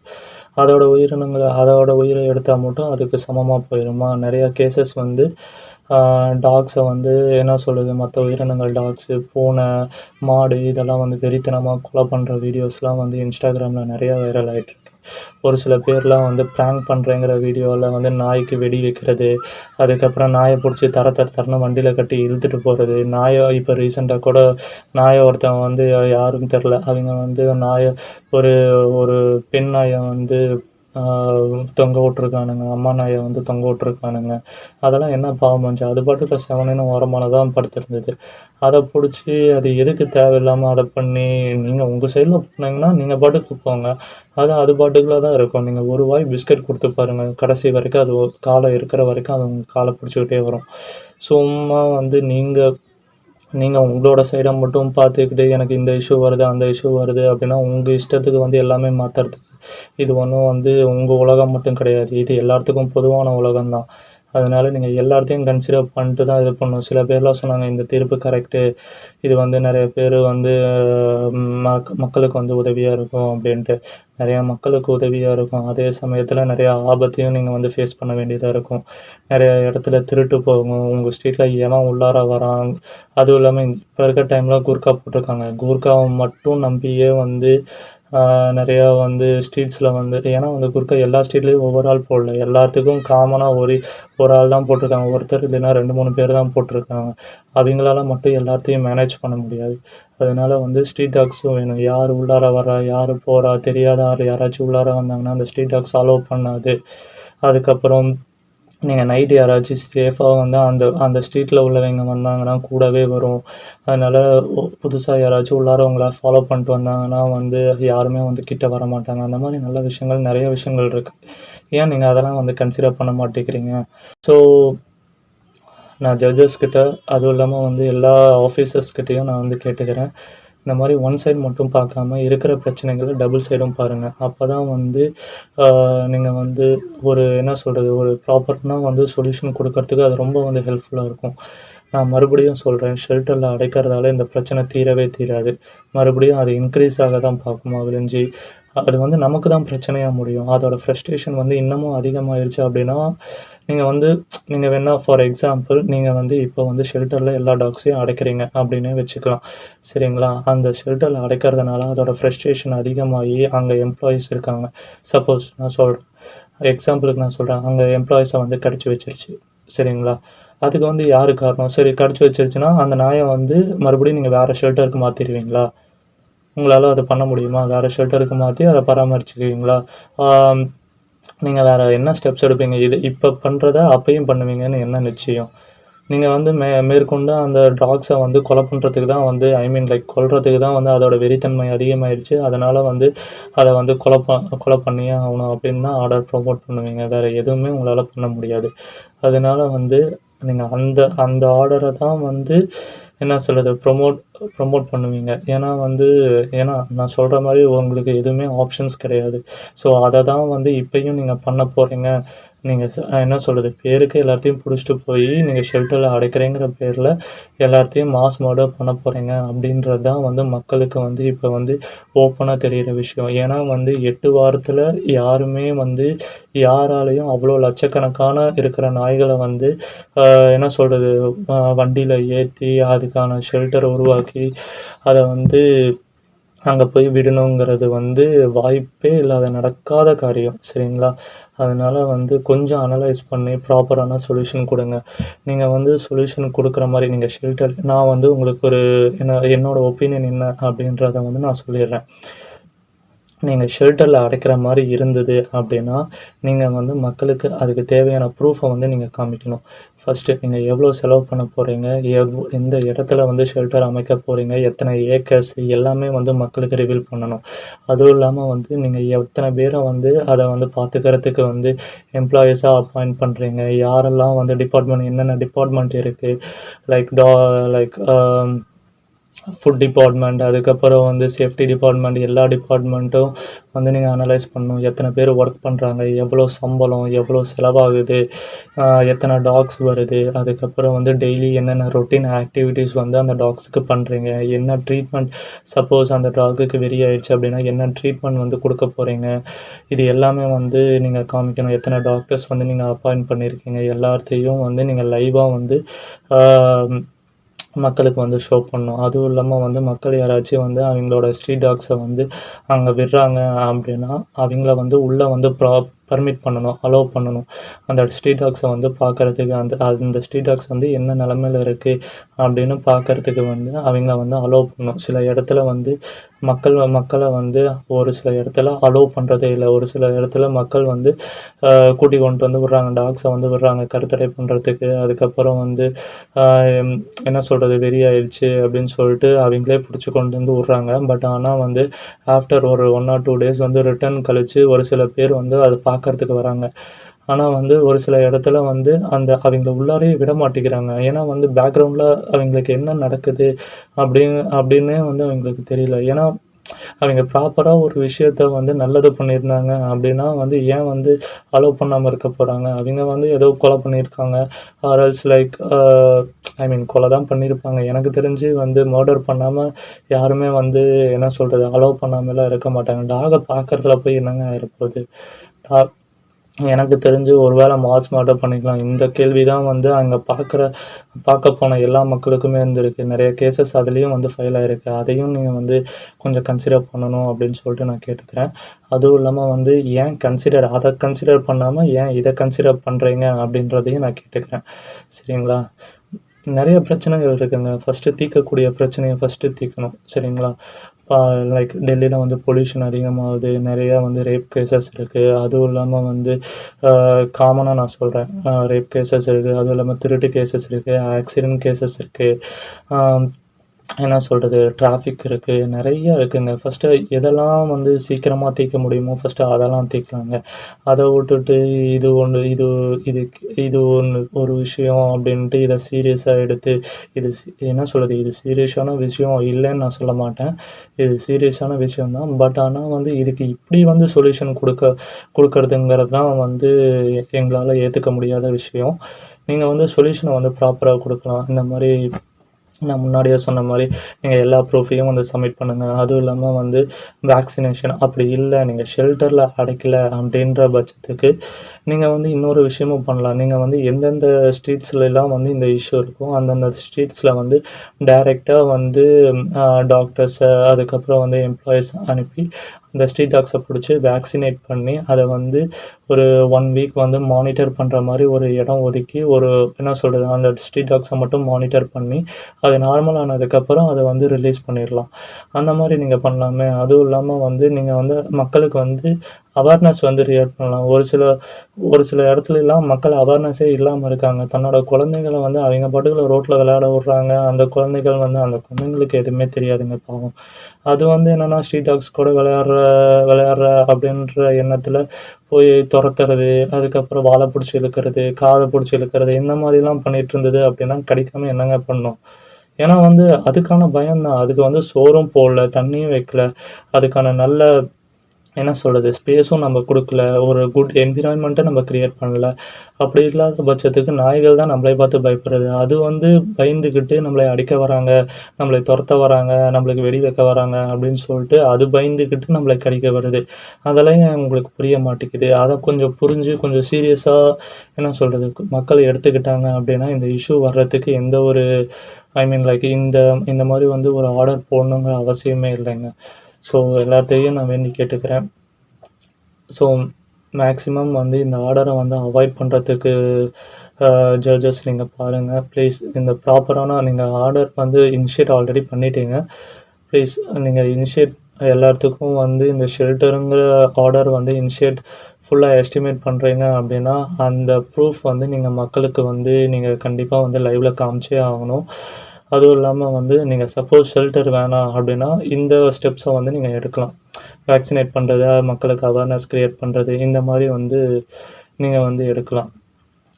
அதோட உயிர எடுத்தா மட்டும் அதுக்கு சமமா போயிருமா? நெறைய கேஸஸ் வந்து டாக்ஸ வந்து என்ன சொல்றது? மத்த உயிரினங்கள் டாக்ஸு, பூனை, மாடு இதெல்லாம் வந்து வெறித்தனமா கொலை பண்ற வீடியோஸ்லாம் வந்து Instagramல நெறைய வைரல் ஆயிட்டுருக்கு. ஒரு சில பேர்லாம் வந்து பிராங்க் பண்றேங்கிற வீடியோல வந்து நாய்க்கு வெடி வைக்கிறது, அதுக்கப்புறம் நாய புடிச்சு தரன்னு வண்டியில கட்டி இழுத்துட்டு போறது. இப்ப ரீசென்ட்டா கூட ஒருத்தன் வந்து யாருன்னு தெரியல. அவிங்க வந்து ஒரு ஒரு பெண் நாய வந்து ஆ தொங்க விட்டுருக்கானுங்க. அம்மா நாய வந்து தொங்க விட்டுருக்கானுங்க. அதெல்லாம் என்ன பாவம் பண்ணுச்சு? அது பாட்டுக்கு செவனேன்னு ஓரமால தான் படுத்திருந்தது. அத புடிச்சு அது எதுக்கு தேவையில்லாம அத பண்ணி, நீங்க உங்க சைட்ல பண்ணீங்கன்னா, நீங்க பாட்டுக்கு போங்க. அது பாட்டுக்குள்ள தான் இருக்கும். நீங்க ஒரு வாய் பிஸ்கட் குடுத்து பாருங்க. கடைசி வரைக்கும் அது காலம் இருக்கிற வரைக்கும் அது உங்க கால பிடிச்சுக்கிட்டே வரும். சும்மா வந்து நீங்க உங்களோட சைட மட்டும் பார்த்துக்கிட்டு, எனக்கு இந்த இஷ்யூ வருது, அந்த இஷ்யூ வருது அப்டின்னா, உங்க இஷ்டத்துக்கு வந்து எல்லாமே மாத்துறதுக்கு, இது ஒண்ணும் வந்து உங்க உலகம் மட்டும் கிடையாது. இது எல்லாத்துக்கும் பொதுவான உலகம் தான். அதனால நீங்க எல்லாத்தையும் கன்சிடர் பண்ணிட்டு தான் இது பண்ணணும். சில பேர்லாம் சொன்னாங்க, இந்த தீர்ப்பு கரெக்ட்டு. இது வந்து நெறைய பேரு வந்து மக்களுக்கு வந்து உதவியா இருக்கும் அப்டின்ட்டு. நெறைய மக்களுக்கு உதவியா இருக்கும். அதே சமயத்துல நெறைய ஆபத்தையும் நீங்க வந்து ஃபேஸ் பண்ண வேண்டியதா இருக்கும். நெறைய இடத்துல திருட்டு போகும். உங்க ஸ்ட்ரீட்ல எவன் உள்ளார வரான், அதுவும் இல்லாம இப்ப இருக்க டைம்ல கூர்க்கா போட்டிருக்காங்க. கூர்க்காவ மட்டும் நம்பியே வந்து நெறையா வந்து ஸ்ட்ரீட்ஸ்ல வந்து ஏன்னா வந்து குறுக்க எல்லா ஸ்ட்ரீட்லயும் ஒவ்வொரு ஆள் போடல. எல்லாத்துக்கும் காமனா ஒரு ஆள் தான் போட்டிருக்காங்க. ஒருத்தர் இல்லைன்னா 2, 3 பேர் தான் போட்டிருக்காங்க. அவிங்களால மட்டும் எல்லாத்தையும் மேனேஜ் பண்ண முடியாது. அதனால வந்து ஸ்ட்ரீட் டாக்ஸும் வேணும். யார் உள்ளார வர்றா, யாரு போறா, தெரியாத ஆள் யாராச்சும் உள்ளார வந்தாங்கன்னா, அந்த ஸ்ட்ரீட் டாக்ஸ் அலோ பண்ணாது. அதுக்கப்புறம் நீங்க நைட் யாராச்சும் சேஃபா வந்து அந்த ஸ்ட்ரீட்ல உள்ளவங்க வந்தாங்கன்னா கூடவே வரும். அதனால புதுசா யாராச்சும் உள்ளார உங்கள ஃபாலோ பண்ணிட்டு வந்தாங்கன்னா வந்து யாருமே வந்து கிட்ட வரமாட்டாங்க. அந்த மாரி நல்ல விஷயங்கள் நெறைய விஷயங்கள் இருக்கு. ஏன் நீங்க அதெல்லாம் வந்து கன்சிடர் பண்ண மாட்டேங்கிறீங்க? ஸோ நான் ஜட்ஜஸ் கிட்ட, அதுவும் இல்லாம வந்து எல்லா ஆஃபீசர்ஸ் கிட்டயும் நான் வந்து கேட்டுக்கிறேன். இந்த மாரி ஒன் சைட் மட்டும் பார்க்காம இருக்கிற பிரச்சனைகள டபுள் சைடும் பாருங்க. அப்பதான் வந்து நீங்க வந்து என்ன சொல்றது? ஒரு ப்ராப்பரான வந்து சொல்யூஷன் குடுக்கறதுக்கு அது ரொம்ப வந்து ஹெல்ப்ஃபுல்லா இருக்கும். நான் மறுபடியும் சொல்றேன். ஷெல்டர்ல அடைக்கிறதால இந்த பிரச்சனை தீரவே தீராது. மறுபடியும் அது இன்க்ரீஸ் ஆக தான் பார்க்குமா ஒழிஞ்சு, அது வந்து நமக்கு தான் பிரச்சனையா முடியும். அதோட ஃப்ரஸ்ட்ரேஷன் வந்து இன்னமும் அதிகமாயிருச்சு அப்டின்னா, நீங்க வேணா ஃபார் எக்ஸாம்பிள் நீங்க வந்து இப்போ வந்து ஷெல்டர்ல எல்லா டாக்ஸையும் அடைக்கிறீங்க அப்டின்னே வச்சுக்கலாம். சரிங்களா? அந்த ஷெல்டர்ல அடைக்கிறதுனால அதோட ஃப்ரஸ்ட்ரேஷன் அதிகமாகி அங்க எம்ப்ளாயீஸ் இருக்காங்க. சப்போஸ் நான் சொல்றேன். எக்ஸாம்பிளுக்கு நான் சொல்றேன். அங்க எம்ப்ளாயீஸ வந்து கடிச்சு வச்சுருச்சு. சரிங்களா? அதுக்கு வந்து யாரு காரணம்? சரி கடிச்சு வச்சுருச்சுன்னா, அந்த நாய வந்து மறுபடியும் நீங்க வேற ஷெல்டருக்கு மாத்திருவீங்களா? உங்களால அத பண்ண முடியுமா? வேற ஷெல்டருக்கு மாத்தி அத பராமரிச்சுக்குவீங்களா? ஆம் நீங்க வேற என்ன ஸ்டெப்ஸ் எடுப்பீங்க? இப்ப பண்றத அப்பயும் பண்ணுவீங்கன்னு என்ன நிச்சயம்? நீங்க வந்து மேற்கொண்டு அந்த டாக்ஸ வந்து கொலை பண்றதுக்கு தான் வந்து ஐ மீன் லைக் கொல்றதுக்கு தான் வந்து அதோட வெறித்தன்மை அதிகமாயிருச்சு. அதனால வந்து அத வந்து கொலை பண்ணியே ஆகணும் அப்படின்னு தான் ஆர்டர் ப்ரமோட் பண்ணுவீங்க. வேற எதுவுமே உங்களால பண்ண முடியாது. அதனால வந்து நீங்க அந்த அந்த ஆர்டர தான் வந்து என்ன சொல்றது? ப்ரமோட் பண்ணுவீங்க. ஏன்னா நான் சொல்ற மாரி உங்களுக்கு எதுவுமே ஆப்ஷன்ஸ் கிடையாது. ஸோ அத தான் வந்து இப்பயும் நீங்க பண்ண போறீங்க. என்ன சொல்றது, பேருக்கு எல்லாத்தையும் புடிச்சிட்டு போய் நீங்க ஷெல்டர்ல அடைக்கிறேங்கிற பேர்ல எல்லாத்தையும் மாஸ் மர்டர் பண்ண போறீங்க அப்படின்றது தான் வந்து மக்களுக்கு வந்து இப்ப வந்து ஓப்பனா தெரியிற விஷயம். ஏன்னா வந்து 8 வாரத்துல யாருமே வந்து யாராலயும் அவ்வளோ லட்சக்கணக்கான இருக்கிற நாய்கள வந்து என்ன சொல்றது, வண்டியில ஏத்தி அதுக்கான ஷெல்டர உருவாக்கி அத வந்து அங்க போய் விடணுங்கிறது வந்து வாய்ப்பே இல்லாத நடக்காத காரியம். சரிங்களா? அதனால வந்து கொஞ்சம் அனலைஸ் பண்ணி ப்ராப்பரான சொல்யூஷன் குடுங்க. நீங்க வந்து சொல்யூஷன் குடுக்குற மாரி நீங்க ஷெல்டர் நான் வந்து உங்களுக்கு ஒரு என்னோட ஒப்பீனியன் என்ன அப்படின்றத வந்து நான் சொல்லிர்றேன். நீங்க ஷெல்டர்ல அடைக்கிற மாரி இருந்தது அப்படின்னா, நீங்க வந்து மக்களுக்கு அதுக்கு தேவையான ப்ரூஃப வந்து நீங்க காமிக்கணும். ஃபர்ஸ்ட்டு நீங்க எவ்வளோ செலவு பண்ண போறீங்க? எந்த இடத்துல வந்து ஷெல்டர் அமைக்க போறீங்க? எத்தனை ஏக்கர்ஸ்? எல்லாமே வந்து மக்களுக்கு ரிவீல் பண்ணணும். அதுவும் இல்லாம வந்து நீங்க எத்தன பேர வந்து அத வந்து பார்த்துக்கிறதுக்கு வந்து எம்ப்ளாயீஸா அப்பாயிண்ட் பண்றீங்க? யாரெல்லாம் வந்து என்னென்ன டிபார்ட்மெண்ட் இருக்கு? லைக் டா லைக் ஃபுட் டிபார்ட்மெண்ட், அதுக்கப்புறம் வந்து சேஃப்டி டிபார்ட்மெண்ட், எல்லா டிபார்ட்மெண்ட்டும் வந்து நீங்க அனலைஸ் பண்ணணும். எத்தன பேர் ஒர்க் பண்றாங்க? எவ்வளோ சம்பளம்? எவ்வளோ செலவாகுது? எத்தன டாக்ஸ் வருது? அதுக்கப்புறம் வந்து டெய்லி என்னென்ன ரொட்டீன் ஆக்டிவிட்டீஸ் வந்து அந்த டாக்ஸுக்கு பண்றீங்க? என்ன ட்ரீட்மெண்ட் சப்போஸ் அந்த டாகுக்கு வெறி ஆயிடுச்சு அப்படின்னா, என்ன ட்ரீட்மெண்ட் வந்து குடுக்க போறீங்க? இது எல்லாமே வந்து நீங்க காமிக்கணும். எத்தன டாக்டர்ஸ் வந்து நீங்க அப்பாயிண்ட் பண்ணியிருக்கீங்க? எல்லாத்தையும் வந்து நீங்க லைவா வந்து ஆ மக்களுக்கு வந்து ஷோ பண்ணணும். அதுவும் இல்லாம வந்து மக்கள் யாராச்சும் வந்து அவங்களோட ஸ்ட்ரீட் டாக்ஸ வந்து அங்க விடுறாங்க அப்படின்னா, அவங்கள வந்து உள்ள வந்து பர்மிட் பண்ணணும். அலோவ் பண்ணணும். அந்த ஸ்ட்ரீட் டாக்ஸ வந்து பார்க்கறதுக்கு அந்த ஸ்ட்ரீட் டாக்ஸ் வந்து என்ன நிலைமையில இருக்கு அப்படின்னு பார்க்கறதுக்கு வந்து அவங்கள வந்து அலோவ் பண்ணணும். சில இடத்துல வந்து மக்கள வந்து ஒரு சில இடத்துல அலோவ் பண்றதே இல்ல. ஒரு சில இடத்துல மக்கள் வந்து கூட்டி கொண்டு வந்து விடுறாங்க. டாக்ஸ வந்து விடுறாங்க கருத்தடை பண்றதுக்கு. அதுக்கப்புறம் வந்து அ என்ன சொல்றது, வெறி ஆயிடுச்சு அப்படின்னு சொல்லிட்டு அவங்களே புடிச்சு கொண்டு வந்து விடுறாங்க. பட் ஆனா வந்து ஆஃப்டர் ஒரு 1 ஆர் 2 டேஸ் வந்து ரிட்டர்ன் கழிச்சு ஒரு சில பேர் வந்து அத பார்க்கறதுக்கு வராங்க. ஆனா வந்து ஒரு சில இடத்துல வந்து அவங்கள உள்ளாரயே விட மாட்டேங்கிறாங்க. ஏன்னா வந்து பேக்கிரவுண்ட்ல அவங்களுக்கு என்ன நடக்குது அப்படின்னே வந்து அவங்களுக்கு தெரியல. ஏன்னா அவங்க ப்ராப்பரா ஒரு விஷயத்த வந்து நல்லது பண்ணியிருந்தாங்க அப்படின்னா வந்து ஏன் வந்து அலோவ் பண்ணாம இருக்க போறாங்க? அவங்க வந்து ஏதோ கொலை பண்ணியிருக்காங்க. ஆர் எல்ஸ் லைக் ஐ மீன் கொலை தான் பண்ணியிருப்பாங்க. எனக்கு தெரிஞ்சு வந்து மர்டர் பண்ணாம யாருமே வந்து என்ன சொல்றது, அலோவ் பண்ணாமலாம் இருக்க மாட்டாங்க. டாக பார்க்கறதுல போய் என்னங்க ஆயிறப்போது? டா எனக்கு தெரிஞ்சு ஒரு வேள மாஸ் மர்டர் பண்ணிக்கலாம். இந்த கேள்வி தான் வந்து அங்க பார்க்க போன எல்லா மக்களுக்குமே இருந்திருக்கு. நெறைய கேஸஸ் அதுலயும் வந்து ஃபைல் ஆயிருக்கு. அதையும் நீங்க வந்து கொஞ்சம் கன்சிடர் பண்ணணும் அப்படின்னு சொல்லிட்டு நான் கேட்டுக்கிறேன். அதுவும் இல்லாம வந்து அத கன்சிடர் பண்ணாம ஏன் இத கன்சிடர் பண்றீங்க அப்படின்றதையும் நான் கேட்டுக்கிறேன். சரிங்களா? நெறைய பிரச்சனைகள் இருக்குங்க. ஃபர்ஸ்ட்டு தீர்க்கக்கூடிய பிரச்சனைய ஃபர்ஸ்ட்டு தீர்க்கணும். சரிங்களா? ஆ லைக் டெல்லில வந்து பொல்யூஷன் அதிகமாகுது. நெறையா வந்து ரேப் கேஸஸ் இருக்கு. அதுவும் இல்லாம வந்து காமனா நான் சொல்றேன். ரேப் கேஸஸ் இருக்கு. அதுவும் இல்லாம திருட்டு கேஸஸ் இருக்கு. ஆக்சிடென்ட் கேஸஸ் இருக்கு. ஆ என்ன சொல்றது, டிராஃபிக் இருக்கு. நெறைய இருக்குங்க. ஃபர்ஸ்ட்டு எதெல்லாம் வந்து சீக்கிரமா தீர்க்க முடியுமோ, ஃபர்ஸ்ட்டு அதெல்லாம் தீர்க்கலாங்க. அத விட்டுட்டு இது ஒண்ணு இது இது ஒண்ணு ஒரு விஷயம் அப்படின்ட்டு இத சீரியஸா எடுத்து என்ன சொல்றது, இது சீரியஸான விஷயம் இல்லன்னு நான் சொல்ல மாட்டேன். இது சீரியஸான விஷயம் தான். பட் ஆனா வந்து இதுக்கு இப்படி வந்து சொல்யூஷன் குடுக்கறதுங்கிறது தான் வந்து எங்களால ஏத்துக்க முடியாத விஷயம். நீங்க வந்து சொல்யூஷன வந்து ப்ராப்பரா குடுக்கலாம். இந்த மாரி நான் முன்னாடியே சொன்ன மாரி, நீங்க எல்லா ப்ரூஃபையும் வந்து சப்மிட் பண்ணுங்க. அதுவும் இல்லாம வந்து வேக்சினேஷன் அப்படி இல்ல, நீங்க ஷெல்டர்ல அடைக்கல அப்படின்ற பட்சத்துக்கு, நீங்க வந்து இன்னொரு விஷயமும் பண்ணலாம். நீங்க வந்து எந்தெந்த ஸ்ட்ரீட்ஸ்லலாம் வந்து இந்த இஷ்யூ இருக்கோ, அந்தந்த ஸ்ட்ரீட்ஸ்ல வந்து டைரக்ட்டா வந்து டாக்டர்ஸ, அதுக்கப்புறம் வந்து எம்ப்ளாயீஸ் அனுப்பி, அந்த ஸ்ட்ரீட் டாக்ஸ புடிச்சு வேக்சினேட் பண்ணி, அத வந்து ஒரு 1 வீக் வந்து மானிட்டர் பண்ற மாரி ஒரு இடம் ஒதுக்கி, என்ன சொல்றது, அந்த ஸ்ட்ரீட் டாக்ஸ மட்டும் மானிட்டர் பண்ணி, அது நார்மல் ஆனதுக்கப்புறம் அத வந்து ரிலீஸ் பண்ணிறலாம். அந்த மாரி நீங்க பண்ணலாமே. அதுவும் இல்லாம வந்து நீங்க வந்து மக்களுக்கு வந்து அவேர்னஸ் வந்து கிரியேட் பண்ணலாம். ஒரு சில இடத்துலலாம் மக்கள் அவேர்னஸே இல்லாம இருக்காங்க. தன்னோட குழந்தைகள வந்து அவைங்க பாட்டுக்குள்ள ரோட்ல விளையாட விடுறாங்க. அந்த குழந்தைங்களுக்கு எதுவுமே தெரியாதுங்க பாவம். அது வந்து என்னன்னா ஸ்ட்ரீட் டாக்ஸ் கூட விளையாடுற அப்படின்ற எண்ணத்துல போய் தொரத்துறது, அதுக்கப்புறம் வால புடிச்சு இழுக்கிறது, காத புடிச்சு இழுக்கிறது, இந்த மாரிலாம் பண்ணிட்டு இருந்தது அப்படின்னா, கடிக்காம என்னங்க பண்ணும்? ஏன்னா வந்து அதுக்கான பயம் தான். அதுக்கு வந்து சோறும் போடல, தண்ணியும் வைக்கல. அதுக்கான நல்ல என்ன சொல்றது? ஸ்பேஸும் நம்ம குடுக்கல. ஒரு குட் என்விரான்மெண்ட்ட நம்ம கிரியேட் பண்ணல. அப்படி இல்லாத பட்சத்துக்கு நாய்கள் தான் நம்மளை பார்த்து பயப்படுது. அது வந்து பயந்துகிட்டு நம்மளை அடிக்க வராங்க, நம்மளை தொரத்த வராங்க, நம்மளுக்கு வெடி வைக்க வராங்க அப்படின்னு சொல்லிட்டு அது பயந்துகிட்டு நம்மளை கடிக்க வருது. அதெல்லாம் ஏன் உங்களுக்கு புரிய மாட்டேங்குது? அத கொஞ்சம் புரிஞ்சு கொஞ்சம் சீரியஸா என்ன சொல்றது? மக்கள் எடுத்துக்கிட்டாங்க அப்படின்னா, இந்த இஷ்யூ வர்றதுக்கு எந்த ஒரு ஐ மீன் லைக் இந்த மாரி வந்து ஒரு ஆர்டர் போடணுங்கிற அவசியமே இல்லைங்க. ஸோ எல்லார்ட்டயும் நான் வேண்டி கேட்டுக்கிறேன். ஸோ மேக்ஸிமம் வந்து இந்த ஆர்டர வந்து அவாய்ட் பண்றதுக்கு ஜட்ஜஸ் நீங்க பாருங்க. ப்ளீஸ் இந்த ப்ராப்பரான நீங்க ஆர்டர் வந்து இனிஷியேட் ஆல்ரெடி பண்ணிட்டீங்க. ப்ளீஸ் நீங்க இனிஷியேட் எல்லாத்துக்கும் வந்து இந்த ஷெல்டருங்கிற ஆர்டர் வந்து இனிஷியேட் ஃபுல்லா எஸ்டிமேட் பண்றீங்க அப்படின்னா, அந்த ப்ரூஃப் வந்து நீங்க மக்களுக்கு வந்து நீங்க கண்டிப்பா வந்து லைவ்ல காமிச்சே ஆகணும். அதுவும் இல்லாம வந்து நீங்க சப்போஸ் ஷெல்டர் வேணாம் அப்படின்னா, இந்த ஸ்டெப்ஸ வந்து நீங்க எடுக்கலாம். வேக்சினேட் பண்றது, மக்களுக்கு அவேர்னஸ் கிரியேட் பண்றது, இந்த மாரி வந்து நீங்க வந்து எடுக்கலாம்.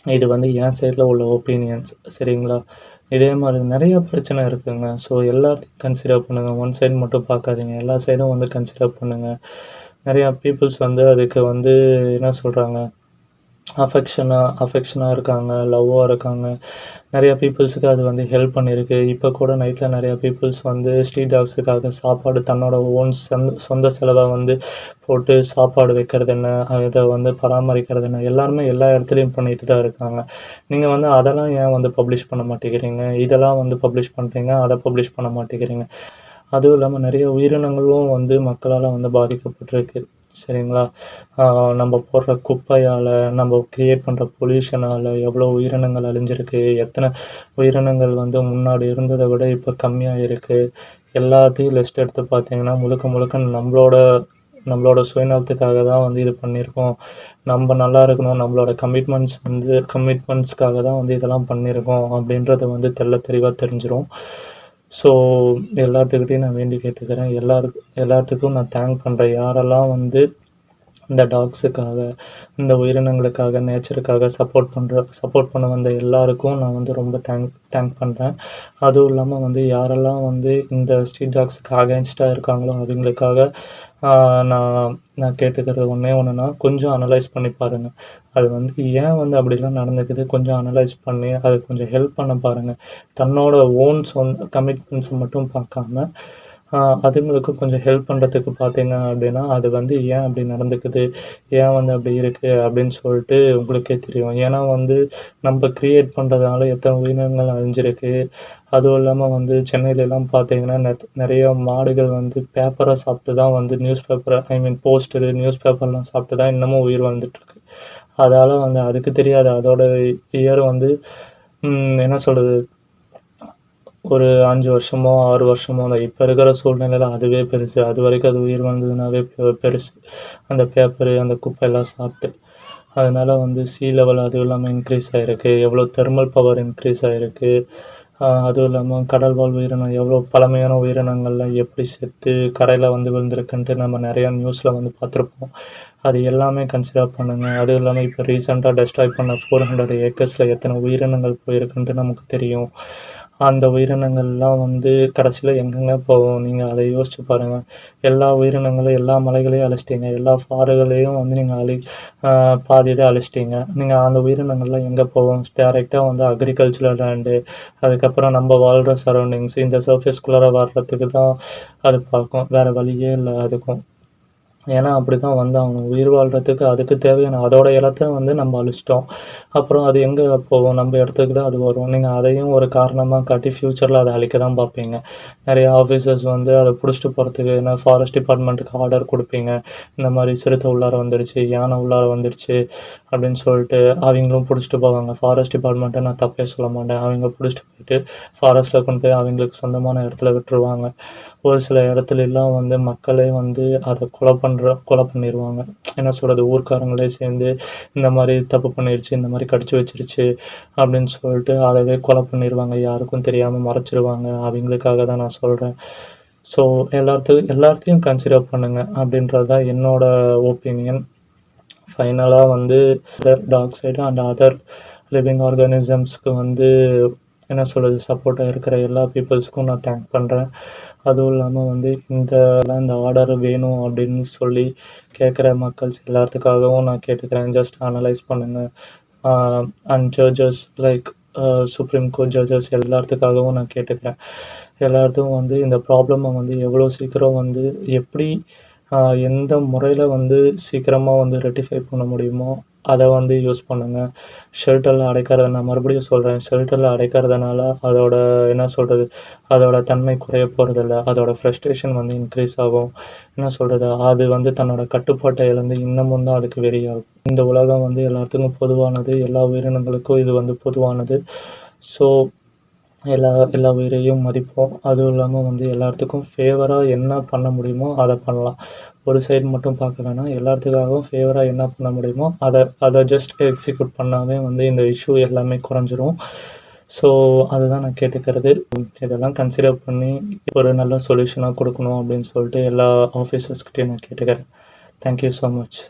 இது வந்து என் சைட்ல உள்ள ஒப்பீனியன்ஸ். சரிங்களா? இதே மாரி நெறைய பிரச்சனை இருக்குங்க. ஸோ எல்லாத்தையும் கன்சிடர் பண்ணுங்க. ஒன் சைடு மட்டும் பார்க்காதீங்க. எல்லா சைடும் வந்து கன்சிடர் பண்ணுங்க. நெறையா பீப்பிள்ஸ் வந்து அதுக்கு வந்து என்ன சொல்றாங்க, அஃபெக்ஷனா இருக்காங்க, லவ்வா இருக்காங்க. நெறைய பீப்பிள்ஸுக்கு அது வந்து ஹெல்ப் பண்ணியிருக்கு. இப்ப கூட நைட்ல நெறைய பீப்பிள்ஸ் வந்து ஸ்ட்ரீட் டாக்ஸுக்காக சாப்பாடு தன்னோட ஓன் சொந்த செலவா வந்து போட்டு சாப்பாடு வைக்கிறது என்ன, அத வந்து பராமரிக்கிறது என்ன, எல்லாருமே எல்லா இடத்துலயும் பண்ணிட்டு தான் இருக்காங்க. நீங்க வந்து அதெல்லாம் ஏன் வந்து பப்ளிஷ் பண்ண மாட்டேங்கிறீங்க? இதெல்லாம் வந்து பப்ளிஷ் பண்றீங்க, அத பப்ளிஷ் பண்ண மாட்டேங்கிறீங்க. அதுவும் இல்லாம நெறைய உயிரினங்களும் வந்து மக்களால வந்து பாதிக்கப்பட்டிருக்கு. சரிங்களா? நம்ம போடுற குப்பையால, நம்ம கிரியேட் பண்ற பொல்யூஷனால எவ்வளோ உயிரினங்கள் அழிஞ்சிருக்கு. எத்தன உயிரினங்கள் வந்து முன்னாடி இருந்தத விட இப்ப கம்மியா இருக்கு. எல்லாத்தையும் லிஸ்ட் எடுத்து பார்த்தீங்கன்னா, முழுக்க முழுக்க நம்மளோட சுயநலத்துக்காக தான் வந்து இது பண்ணியிருக்கோம். நம்ம நல்லா இருக்கணும், நம்மளோட கமிட்மெண்ட்ஸ்க்காக தான் வந்து இதெல்லாம் பண்ணியிருக்கோம் அப்படின்றது வந்து தெள்ளத் தெளிவா தெரிஞ்சிரும். ஸோ எல்லாத்துக்கிட்டயும் நான் வேண்டி கேட்டுக்கிறேன். எல்லாத்துக்கும் நான் தேங்க் பண்றேன். யாரெல்லாம் வந்து இந்த டாக்ஸுக்காக, இந்த உயிரினங்களுக்காக, நேச்சருக்காக சப்போர்ட் பண்ண வந்த எல்லாருக்கும் நான் வந்து ரொம்ப தேங்க் பண்றேன். அதுவும் இல்லாம வந்து யாரெல்லாம் வந்து இந்த ஸ்ட்ரீட் டாக்ஸுக்கு அகைன்ஸ்ட்டா இருக்காங்களோ, அவங்களுக்காக ஆ நான் நான் கேட்டுக்கிறது ஒண்ணே ஒண்ணுன்னா, கொஞ்சம் அனலைஸ் பண்ணி பாருங்க. அது வந்து ஏன் வந்து அப்படிலாம் நடந்துக்குது, கொஞ்சம் அனலைஸ் பண்ணி அதுக்கு கொஞ்சம் ஹெல்ப் பண்ண பாருங்க. தன்னோட ஓன் கமிட்மெண்ட்ஸ மட்டும் பார்க்காம, அதுங்களுக்கு கொஞ்சம் ஹெல்ப் பண்றதுக்கு பார்த்தீங்க அப்படின்னா, அது வந்து ஏன் அப்படி நடந்துக்குது, ஏன் வந்து அப்படி இருக்கு அப்படின்னு சொல்லிட்டு உங்களுக்கே தெரியும். ஏன்னா வந்து நம்ம கிரியேட் பண்றதுனால எத்தன உயிரினங்கள் அழிஞ்சிருக்கு. அதுவும் இல்லாம வந்து சென்னையிலலாம் பார்த்தீங்கன்னா, நெறைய மாடுகள் வந்து பேப்பர சாப்பிட்டு தான் வந்து நியூஸ் பேப்பர ஐ மீன் போஸ்டரு, நியூஸ் பேப்பர்லாம் சாப்பிட்டு தான் இன்னமும் உயிர் வாழ்ந்துட்டுருக்கு. அதால வந்து அதுக்கு தெரியாது. அதோட இயர் வந்து என்ன சொல்றது? ஒரு 5 வருஷமோ, 6 வருஷமோ தான். இப்ப இருக்கிற சூழ்நிலையில அதுவே பெருசு. அதுவரைக்கும் அது உயிர் வாழ்ந்ததுனாவே பெருசு. அந்த பேப்பரு, அந்த குப்பையெல்லாம் சாப்பிட்டு. அதனால வந்து சீ லெவல் அதுவும் இல்லாம இன்க்ரீஸ் ஆயிருக்கு. எவ்வளோ தெர்மல் பவர் இன்க்ரீஸ் ஆயிருக்கு. அதுவும் இல்லாம கடல் வாழ் உயிரினம் எவ்வளோ பழமையான உயிரினங்கள்லாம் எப்படி செத்து கரையில வந்து விழுந்திருக்குன்ட்டு நம்ம நெறையா நியூஸ்ல வந்து பார்த்துருப்போம். அது எல்லாமே கன்சிடர் பண்ணுங்க. அதுவும் இல்லாம இப்ப ரீசென்ட்டா டெஸ்ட்ராய் பண்ண 400 ஏக்கர்ஸ்ல எத்தன உயிரினங்கள் போயிருக்குன்ட்டு நமக்கு தெரியும். அந்த உயிரினங்கள்லாம் வந்து கடைசியில எங்கங்க போகும்? நீங்க அத யோசிச்சு பாருங்க. எல்லா உயிரினங்களும், எல்லா மலைகளையும் அழிச்சிட்டீங்க. எல்லா ஃபாறுகளையும் வந்து நீங்க அ பாதி இத அழிச்சிட்டீங்க. நீங்க அந்த உயிரினங்கள்லாம் எங்க போகும்? டைரக்ட்டா வந்து அக்ரிகல்ச்சுரல் லேண்டு, அதுக்கப்புறம் நம்ம வாழ்ற சரவுண்டிங்ஸ், இந்த சர்ஃபேஸ்குள்ளார வர்றதுக்கு தான் அது பார்க்கும். வேற வழியே இல்ல அதுக்கும். ஏன்னா அப்படிதான் வந்தாகணும். உயிர் வாழ்றதுக்கு அதுக்கு தேவையான அதோட இடத்த வந்து நம்ம அழிச்சிட்டோம். அப்புறம் அது எங்க போகும்? நம்ம இடத்துக்கு தான் அது வரும். நீங்க அதையும் ஒரு காரணமா காட்டி ஃப்யூச்சர்ல அத அழிக்க தான் பார்ப்பீங்க. நெறைய ஆஃபீசர்ஸ் வந்து அத புடிச்சிட்டு போறதுக்கு என்ன ஃபாரஸ்ட் டிபார்ட்மெண்ட்டுக்கு ஆர்டர் குடுப்பீங்க. இந்த மாரி சிறுத்தை உள்ளார வந்துருச்சு, யானை உள்ளார வந்துருச்சு அப்படின்னு சொல்லிட்டு அவிங்களும் புடிச்சிட்டு போவாங்க. ஃபாரஸ்ட் டிபார்ட்மெண்ட்ட நான் தப்பே சொல்ல மாட்டேன். அவிங்க புடிச்சிட்டு போயிட்டு ஃபாரஸ்ட்ல கொண்டு போய் அவிங்களுக்கு சொந்தமான இடத்துல விட்டுருவாங்க. ஒரு சில இடத்துலலாம் வந்து மக்களே வந்து அத கொலை பண்ணிருவாங்க. என்ன சொல்றது? ஊர்க்காரங்களே சேர்ந்து இந்த மாரி தப்பு பண்ணிருச்சு, இந்த மாரி கடிச்சு வச்சிருச்சு அப்படின்னு சொல்லிட்டு அதவே கொலை பண்ணிருவாங்க. யாருக்கும் தெரியாம மறைச்சிருவாங்க. அவிங்களுக்காக தான் நான் சொல்றேன். ஸோ எல்லாத்தையும் கன்சிடர் பண்ணுங்க அப்படின்றது தான் என்னோட ஒப்பீனியன். ஃபைனலா வந்து dog side and other living ஆர்கானிசம்ஸ்க்கு வந்து என்ன சொல்கிறது சப்போர்ட்டாக இருக்கிற எல்லா பீப்புள்ஸ்க்கும் நான் தேங்க் பண்ணுறேன். அதுவும் இல்லாமல் வந்து இந்த ஆர்டர் வேணும் அப்படின்னு சொல்லி கேட்குற மக்கள்ஸ் எல்லாத்துக்காகவும் நான் கேட்டுக்கிறேன். ஜஸ்ட் அனலைஸ் பண்ணுங்கள். And judges like supreme court judges எல்லாத்துக்காகவும் நான் கேட்டுக்கிறேன். எல்லாத்துக்கும் வந்து இந்த ப்ராப்ளமை வந்து எவ்வளோ சீக்கிரம் வந்து எப்படி எந்த முறையில் வந்து சீக்கிரமாக வந்து ரெக்டிஃபை பண்ண முடியுமோ அதை வந்து யூஸ் பண்ணுங்கள். ஷெல்டரில் அடைக்கிறத நான் மறுபடியும் சொல்கிறேன். ஷெல்டரில் அடைக்கிறதுனால அதோட என்ன சொல்கிறது அதோட தன்மை குறைய போகிறதில்ல. அதோட ஃப்ரஸ்ட்ரேஷன் வந்து இன்க்ரீஸ் ஆகும். என்ன சொல்கிறது அது வந்து தன்னோட கட்டுப்பாட்டை இழந்து இன்னமும் தான் அதுக்கு வெறியாகும். இந்த உலகம் வந்து எல்லாத்துக்கும் பொதுவானது. எல்லா உயிரினங்களுக்கும் இது வந்து பொதுவானது. ஸோ எல்லா உயிரையும் மதிப்போம். அதுவும் இல்லாமல் வந்து எல்லாத்துக்கும் ஃபேவராக என்ன பண்ண முடியுமோ அதை பண்ணலாம். ஒரு சைடு மட்டும் பார்க்க வேணாம். எல்லாத்துக்காகவும் ஃபேவராக என்ன பண்ண முடியுமோ அதை ஜஸ்ட் எக்ஸிக்யூட் பண்ணாவே வந்து இந்த இஷ்யூ எல்லாமே குறைஞ்சிரும். ஸோ அதுதான் நான் கேட்டுக்கிறது. இதெல்லாம் கன்சிடர் பண்ணி ஒரு நல்ல சொல்யூஷனாக கொடுக்கணும் அப்படின்னு சொல்லிட்டு எல்லா ஆஃபீஸர்ஸ்கிட்டையும் நான் கேட்டுக்கிறேன். Thank you so much.